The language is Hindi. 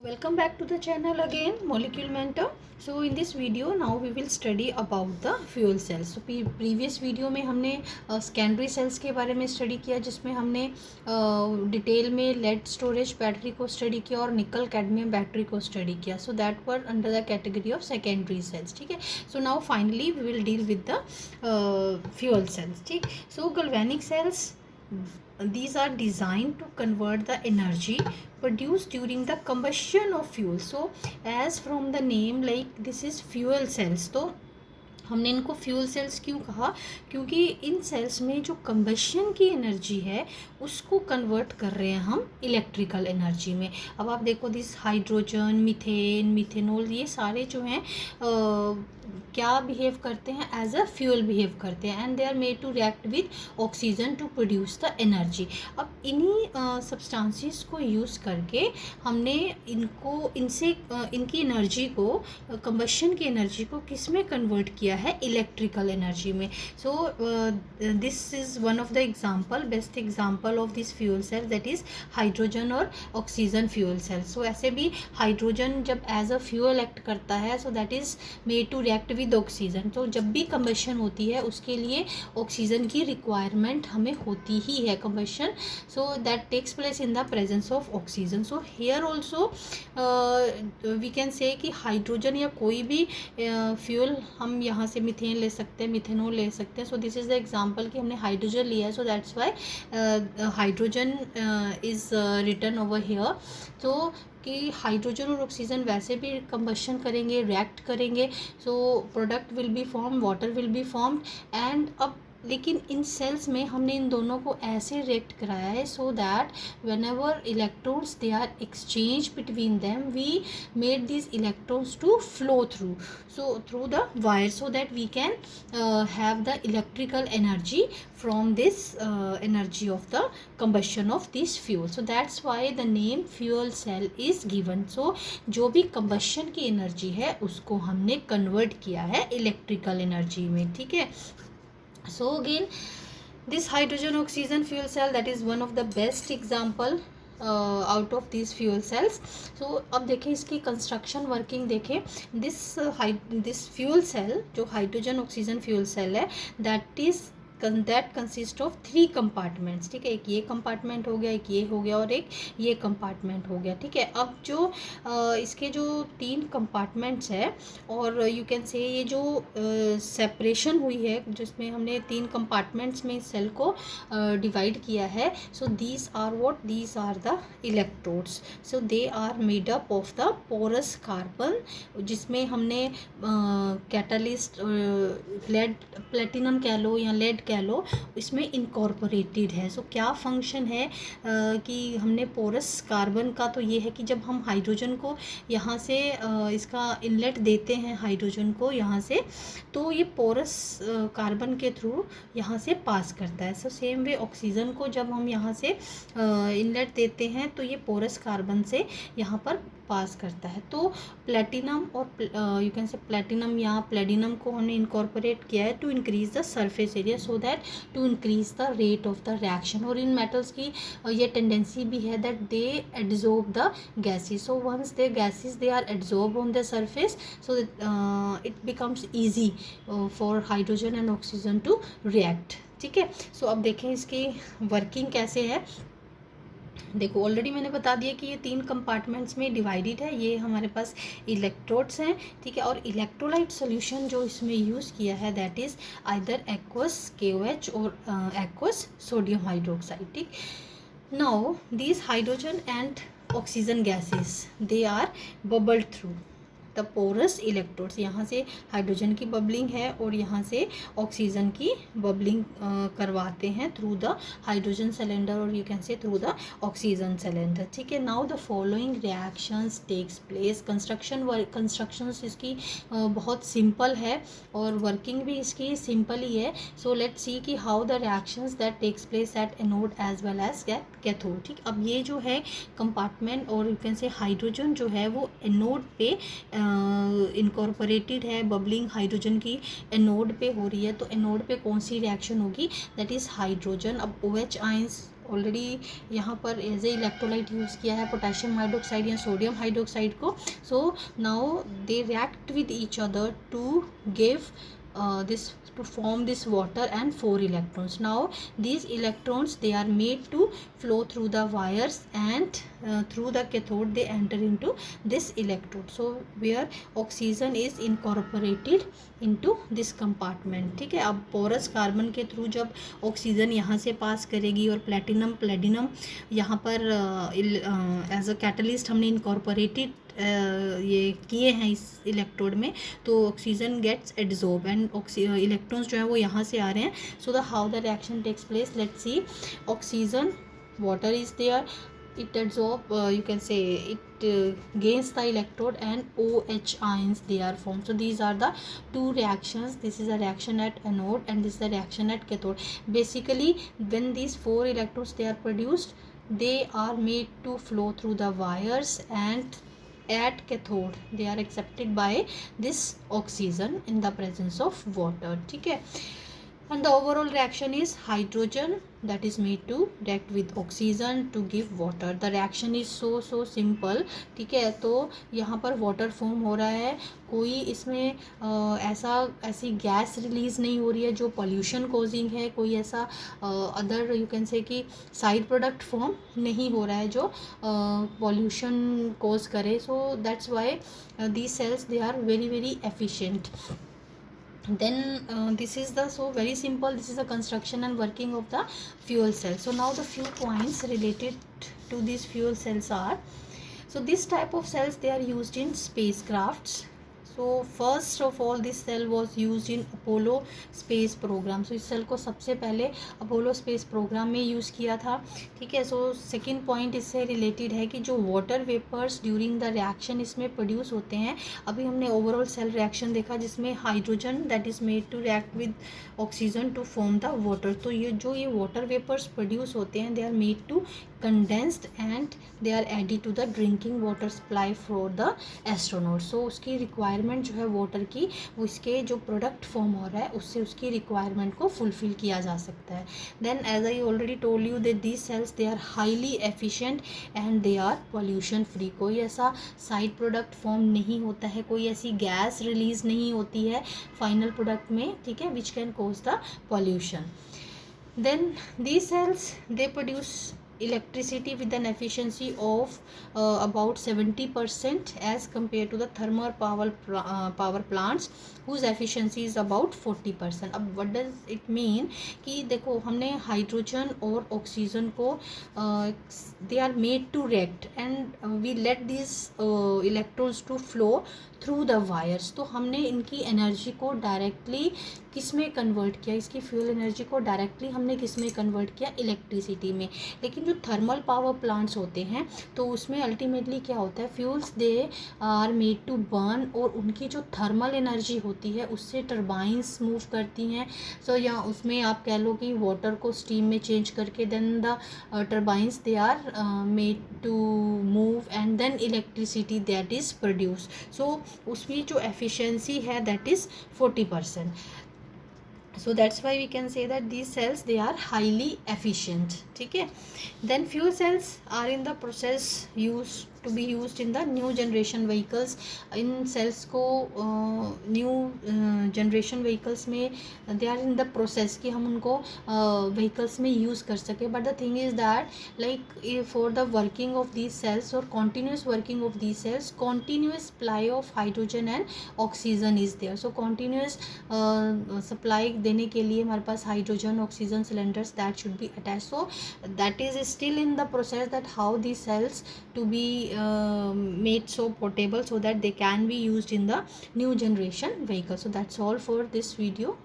Welcome back to the channel again, Molecule Mentor. So in this video now we will study about the fuel cells. So previous video में हमने secondary cells के बारे में study किया, जिसमें हमने डिटेल में लेड स्टोरेज बैटरी को स्टडी किया और निकल कैडमियम बैटरी को स्टडी किया. So that were under the category of secondary cells. ठीक है. So now finally we will deal with the fuel cells. ठीक. So galvanic cells, these are designed to convert the energy produced during the combustion of fuel. So as from the name, like this is fuel cells. तो हमने इनको फ्यूल सेल्स क्यों कहा? क्योंकि इन सेल्स में जो कंबशन की एनर्जी है उसको कन्वर्ट कर रहे हैं हम इलेक्ट्रिकल एनर्जी में. अब आप देखो, दिस हाइड्रोजन, मीथेन, मिथेनॉल, ये सारे जो हैं क्या बिहेव करते हैं? एज अ फ्यूल बिहेव करते हैं, and they are made to react with oxygen to produce the energy. अब इन्हीं सब्सटेंसेस को यूज़ करके हमने इनकी एनर्जी को, कंबशन की एनर्जी को किस में कन्वर्ट किया है? इलेक्ट्रिकल एनर्जी में. So this is one of the example, best example of this fuel cell, that is hydrogen और ऑक्सीजन फ्यूल सेल. सो ऐसे भी हाइड्रोजन जब एज अ फ्यूल एक्ट करता है, so that is made to react with oxygen. तो जब भी कंबशन होती है उसके लिए ऑक्सीजन की रिक्वायरमेंट हमें होती ही है, combustion. So that takes place in the presence of oxygen. So here also we can say कि हाइड्रोजन या कोई भी फ्यूल, हम यहाँ से मिथेन ले सकते हैं, मिथेनॉल ले सकते हैं. So this is the example कि हमने हाइड्रोजन लिया है, so that's why hydrogen is written over here. तो कि हाइड्रोजन और ऑक्सीजन वैसे भी कंबशन करेंगे, रिएक्ट करेंगे, so product will be form, water will be formed. And अब लेकिन इन सेल्स में हमने इन दोनों को ऐसे रिएक्ट कराया है so that whenever electrons they are exchange between them, we made this electrons to flow through the wire, so that we can have the electrical energy from this energy of the combustion of this fuel. So that's why the name fuel cell is given. So जो भी combustion की energy है उसको हमने convert किया है electrical energy में. ठीक है. So again, this hydrogen oxygen fuel cell, that is one of the best example out of this fuel cells. So अब देखें इसकी कंस्ट्रक्शन वर्किंग देखें. दिस फ्यूल सेल जो हाइड्रोजन ऑक्सीजन फ्यूल सेल है, दैट कंसिस्ट ऑफ 3 कंपार्टमेंट्स. ठीक है. एक ये कंपार्टमेंट हो गया, एक ये हो गया और एक ये कंपार्टमेंट हो गया. ठीक है. अब जो इसके जो 3 कंपार्टमेंट्स है, और यू कैन से ये जो सेपरेशन हुई है जिसमें हमने 3 कंपार्टमेंट्स में इस सेल को डिवाइड किया है, so these are the electrodes. So they are made up of the porous carbon, जिसमें हमने कैटालिस्ट, लेड, प्लेटिनम कह लो या लेड कह लो, इसमें इनकॉर्पोरेटेड है. सो क्या फंक्शन है कि हमने पोरस कार्बन का, तो ये है कि जब हम हाइड्रोजन को यहाँ से इसका इनलेट देते हैं हाइड्रोजन को यहाँ से, तो ये पोरस कार्बन के थ्रू यहाँ से पास करता है. सो सेम वे ऑक्सीजन को जब हम यहाँ से इनलेट देते हैं तो ये पोरस कार्बन से यहाँ पर पास करता है. तो प्लेटिनम और यू कैन से प्लेटिनम या प्लेडिनम को हमने इनकॉर्पोरेट किया है to increase the surface area, so that to increase the rate of the reaction. और इन मेटल्स की ये टेंडेंसी भी है that they absorb the gases. So once they gases they are absorb on the surface, so it becomes easy for hydrogen and oxygen to react. ठीक है. सो अब देखें इसकी वर्किंग कैसे है. देखो, ऑलरेडी मैंने बता दिया कि ये 3 कंपार्टमेंट्स में डिवाइडेड है. ये हमारे पास इलेक्ट्रोड्स हैं. ठीक है. और इलेक्ट्रोलाइट सोल्यूशन जो इसमें यूज़ किया है, that is either aqueous KOH और एक्वस सोडियम हाइड्रोक्साइड. ठीक. Now these hydrogen and oxygen gases, they are bubbled through the porous electrodes. यहाँ से हाइड्रोजन की बबलिंग है और यहाँ से ऑक्सीजन की बबलिंग करवाते हैं थ्रू द हाइड्रोजन सिलेंडर, और you can say through the oxygen cylinder. ठीक है. Now the following reactions takes place. Constructions इसकी बहुत सिंपल है और वर्किंग भी इसकी सिंपल ही है. सो लेट्स सी कि how the reactions that takes place at anode as well as cathode. ठीक. अब ये जो है कंपार्टमेंट, और यू कैन से हाइड्रोजन जो है वो एनोड पे इनकॉर्पोरेटेड है. बबलिंग हाइड्रोजन की एनोड पे हो रही है, तो एनोड पे कौन सी रिएक्शन होगी? That is hydrogen. अब OH आयंस ऑलरेडी यहाँ पर एज ए इलेक्ट्रोलाइट यूज़ किया है पोटेशियम हाइड्रोक्साइड या सोडियम हाइड्रोक्साइड को. So now they react with each other to give this to form this water and 4 electrons. Now these electrons, they are made to flow through the wires and through the cathode they enter into this electrode. So where oxygen is incorporated into this compartment. ठीक है. अब पोरस कार्बन के थ्रू जब ऑक्सीजन यहाँ से पास करेगी और प्लेटिनम यहाँ पर एज अ कैटलिस्ट हमने इनकॉर्पोरेटेड ये किए हैं इस इलेक्ट्रोड में, तो oxygen gets adsorb and electrons जो है वो यहाँ से आ रहे हैं. So the how the reaction takes place, let's see. Oxygen, water is there, it adsorb, you can say it gains the electrode and OH ions they are formed. So these are the two reactions. This is a reaction at anode and this is a reaction at cathode. Basically when these 4 electrodes they are produced, they are made to flow through the wires and at cathode they are accepted by this oxygen in the presence of water. ठीक है. And the overall reaction is hydrogen that is made to react with oxygen to give water. The reaction is so simple. ठीक है. तो यहाँ पर water form हो रहा है, कोई इसमें ऐसी गैस रिलीज़ नहीं हो रही है जो pollution causing है, कोई ऐसा अदर यू कैन से कि साइड प्रोडक्ट फॉर्म नहीं हो रहा है जो pollution cause करे. So that's why these cells they are very efficient. Then this is the so very simple, this is the construction and working of the fuel cell. So now the few points related to these fuel cells are, so this type of cells they are used in spacecrafts. So first of all this cell was used in Apollo space program. So इस सेल को सबसे पहले अपोलो स्पेस प्रोग्राम में यूज़ किया था. ठीक है. सो सेकंड पॉइंट इससे रिलेटेड है कि जो water vapours during the reaction इसमें प्रोड्यूस होते हैं. अभी हमने ओवरऑल सेल रिएक्शन देखा जिसमें hydrogen that is made to react with oxygen to form the water. तो ये वाटर वेपर्स प्रोड्यूस होते हैं, they are made to condensed and they are added to the drinking water supply for the astronaut. So उसकी रिक्वायरमेंट जो है वाटर की, वो इसके जो प्रोडक्ट फॉर्म हो रहा है उससे उसकी रिक्वायरमेंट को फुलफिल किया जा सकता है. Then as I already told you that these cells they are highly efficient and they are pollution free. कोई ऐसा साइड प्रोडक्ट फॉर्म नहीं होता है, कोई ऐसी गैस रिलीज नहीं होती है फाइनल प्रोडक्ट में. ठीक है. Which can cause the pollution. Then these cells they produce electricity with an efficiency of about 70% as compared to the thermal power plants whose efficiency is about 40%. अब what does it mean कि देखो हमने हाइड्रोजन और ऑक्सीजन को they are made to react and we let these electrons to flow through the wires. तो हमने इनकी एनर्जी को डायरेक्टली किस में कन्वर्ट किया, इसकी फ्यूल एनर्जी को डायरेक्टली हमने किस में कन्वर्ट किया, इलेक्ट्रिसिटी में. लेकिन जो थर्मल पावर प्लांट्स होते हैं तो उसमें अल्टीमेटली क्या होता है, fuels they are made to burn और उनकी जो थर्मल एनर्जी होती है उससे टर्बाइंस मूव करती हैं. सो या उसमें आप कह लो कि वाटर को स्टीम में चेंज करके then the turbines they are made to move and then electricity that is produce. So उसमें जो एफिशिएंसी है that is 40%. So that's why we can say that these cells they are highly efficient. ठीक है. Then fuel cells are in the process used to be used in the new generation vehicles. In cells को new generation vehicles में they are in the process कि हम उनको vehicles में use कर सके. But the thing is that like for the working of these cells or continuous working of these cells, continuous supply of hydrogen and oxygen is there. So continuous supply देने के लिए हमारे पास hydrogen oxygen cylinders that should be attach. So that is still in the process that how the cells to be made so portable so that they can be used in the new generation vehicle. So that's all for this video.